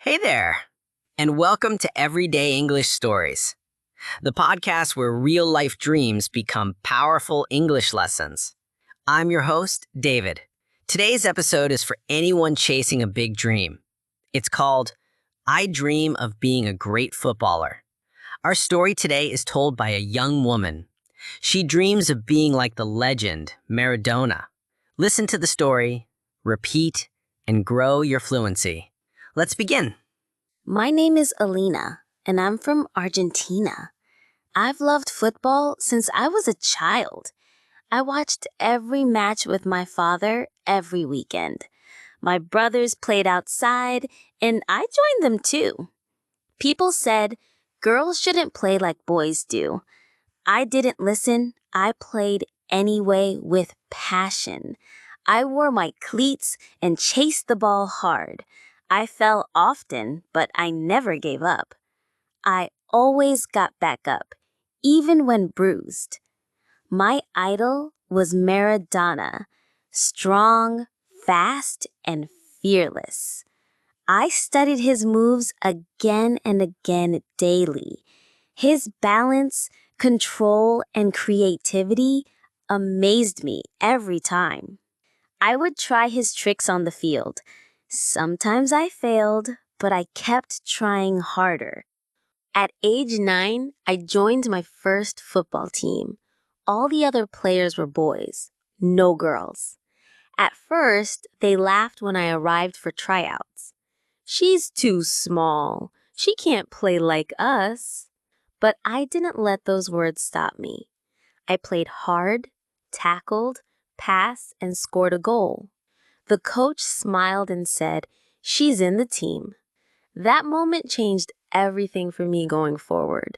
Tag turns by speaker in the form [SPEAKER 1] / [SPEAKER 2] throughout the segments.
[SPEAKER 1] Hey there, and welcome to Everyday English Stories, the podcast where real life dreams become powerful English lessons. I'm your host, David. Today's episode is for anyone chasing a big dream. It's called I Dream of Being a Great Footballer. Our story today is told by a young woman. She dreams of being like the legend, Maradona. Listen to the story, repeat, and grow your fluency. Let's begin.
[SPEAKER 2] My name is Alina, and I'm from Argentina. I've loved football since I was a child. I watched every match with my father every weekend. My brothers played outside, and I joined them too. People said girls shouldn't play like boys do. I didn't listen. I played anyway with passion. I wore my cleats and chased the ball hard. I fell often, but I never gave up. I always got back up, even when bruised. My idol was Maradona, strong, fast, and fearless. I studied his moves again and again daily. His balance, control, and creativity amazed me every time. I would try his tricks on the field. Sometimes I failed, but I kept trying harder. At age 9, I joined my first football team. All the other players were boys, no girls. At first, they laughed when I arrived for tryouts. "She's too small. She can't play like us." But I didn't let those words stop me. I played hard, tackled, passed, and scored a goal. The coach smiled and said, "She's in the team." That moment changed everything for me going forward.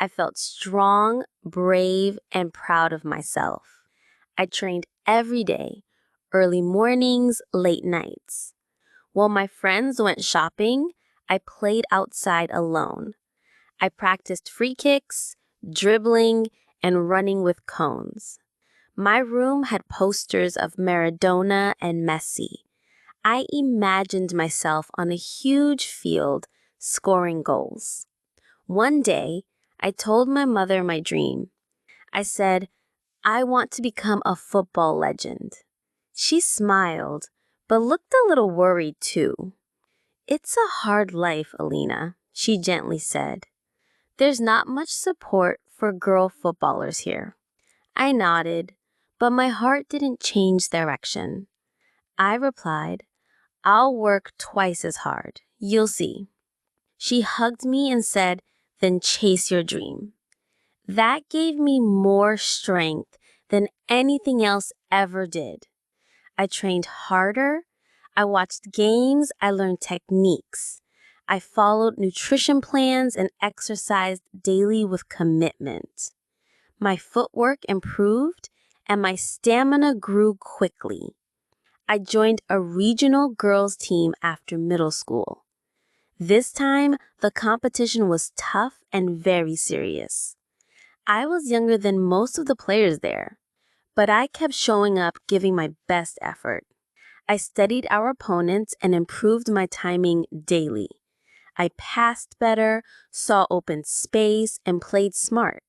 [SPEAKER 2] I felt strong, brave, and proud of myself. I trained every day, early mornings, late nights. While my friends went shopping, I played outside alone. I practiced free kicks, dribbling, and running with cones. My room had posters of Maradona and Messi. I imagined myself on a huge field scoring goals. One day, I told my mother my dream. I said, "I want to become a football legend." She smiled, but looked a little worried too. "It's a hard life, Alina," she gently said. "There's not much support for girl footballers here." I nodded, but my heart didn't change direction. I replied, "I'll work twice as hard. You'll see." She hugged me and said, "Then chase your dream." That gave me more strength than anything else ever did. I trained harder. I watched games. I learned techniques. I followed nutrition plans and exercised daily with commitment. My footwork improved and my stamina grew quickly. I joined a regional girls team after middle school. This time, the competition was tough and very serious. I was younger than most of the players there, but I kept showing up, giving my best effort. I studied our opponents and improved my timing daily. I passed better, saw open space, and played smart.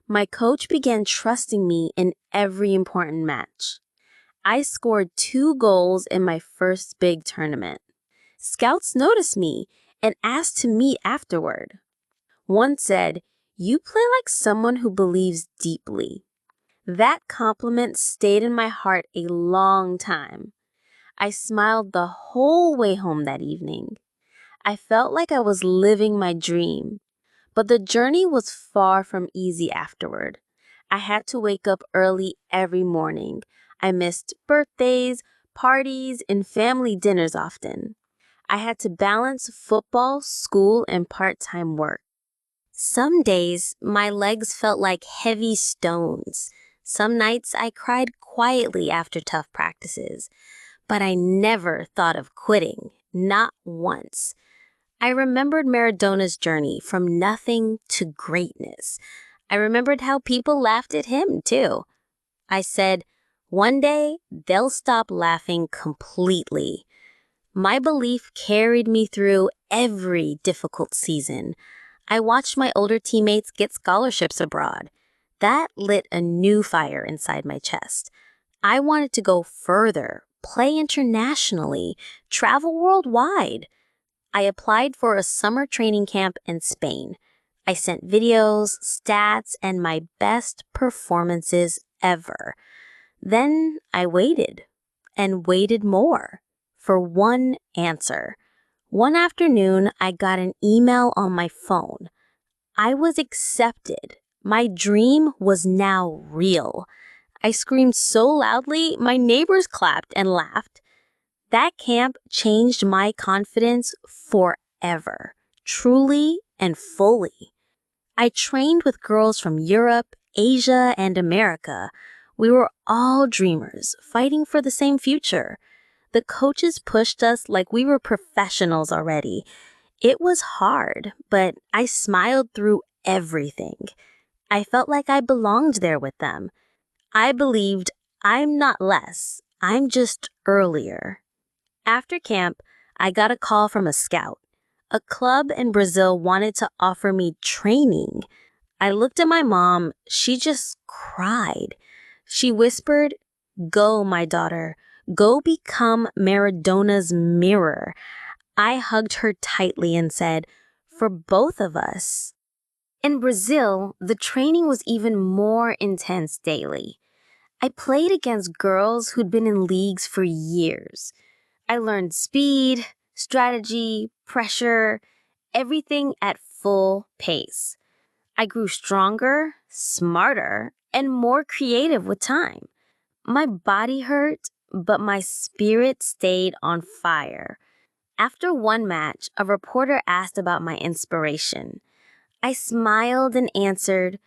[SPEAKER 2] My coach began trusting me in every important match. I scored 2 goals in my first big tournament. Scouts noticed me and asked to meet afterward. One said, "You play like someone who believes deeply." That compliment stayed in my heart a long time. I smiled the whole way home that evening. I felt like I was living my dream, but the journey was far from easy afterward. I had to wake up early every morning. I missed birthdays, parties, and family dinners often. I had to balance football, school, and part-time work. Some days, my legs felt like heavy stones. Some nights, I cried quietly after tough practices. But I never thought of quitting, not once. I remembered Maradona's journey from nothing to greatness. I remembered how people laughed at him, too. I said, "One day, they'll stop laughing completely." My belief carried me through every difficult season. I watched my older teammates get scholarships abroad. That lit a new fire inside my chest. I wanted to go further, play internationally, travel worldwide. I applied for a summer training camp in Spain. I sent videos, stats, and my best performances ever. Then I waited and waited more for one answer. One afternoon, I got an email on my phone. I was accepted. My dream was now real. I screamed so loudly, my neighbors clapped and laughed. That camp changed my confidence forever, truly and fully. I trained with girls from Europe, Asia, and America. We were all dreamers, fighting for the same future. The coaches pushed us like we were professionals already. It was hard, but I smiled through everything. I felt like I belonged there with them. I believed I'm not less, I'm just earlier. After camp, I got a call from a scout. A club in Brazil wanted to offer me training. I looked at my mom. She just cried. She whispered, "Go, my daughter. Go become Maradona's mirror." I hugged her tightly and said, "For both of us." In Brazil, the training was even more intense daily. I played against girls who'd been in leagues for years. I learned speed, strategy, pressure, everything at full pace. I grew stronger, smarter, and more creative with time. My body hurt, but my spirit stayed on fire. After one match, a reporter asked about my inspiration. I smiled and answered,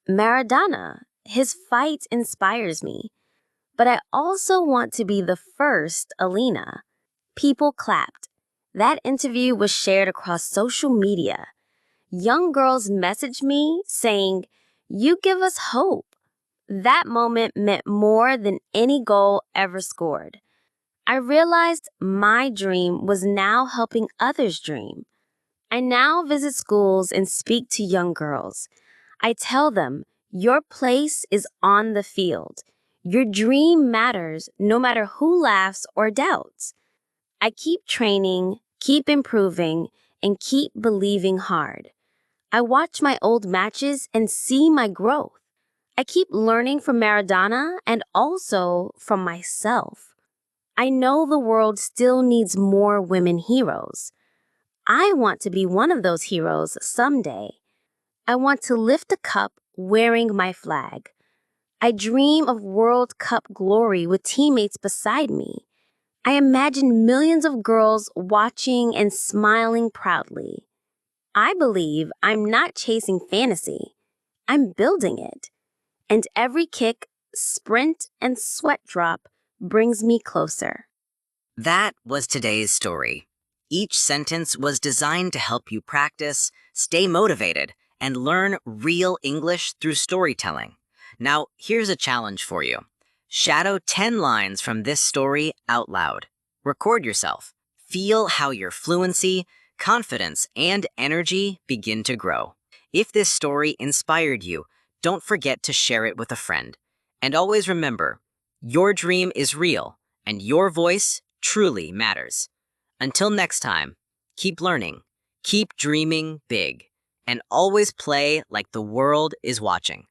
[SPEAKER 2] "Maradona. His fight inspires me. But I also want to be the first Alina." People clapped. That interview was shared across social media. Young girls messaged me saying, "You give us hope." That moment meant more than any goal ever scored. I realized my dream was now helping others dream. I now visit schools and speak to young girls. I tell them, your place is on the field. Your dream matters no matter who laughs or doubts. I keep training, keep improving, and keep believing hard. I watch my old matches and see my growth. I keep learning from Maradona and also from myself. I know the world still needs more women heroes. I want to be one of those heroes someday. I want to lift a cup wearing my flag. I dream of World Cup glory with teammates beside me. I imagine millions of girls watching and smiling proudly. I believe I'm not chasing fantasy. I'm building it. And every kick, sprint, and sweat drop brings me closer.
[SPEAKER 1] That was today's story. Each sentence was designed to help you practice, stay motivated, and learn real English through storytelling. Now, here's a challenge for you. Shadow 10 lines from this story out loud. Record yourself. Feel how your fluency, confidence, and energy begin to grow. If this story inspired you, don't forget to share it with a friend. And always remember, your dream is real, and your voice truly matters. Until next time, keep learning, keep dreaming big, and always play like the world is watching.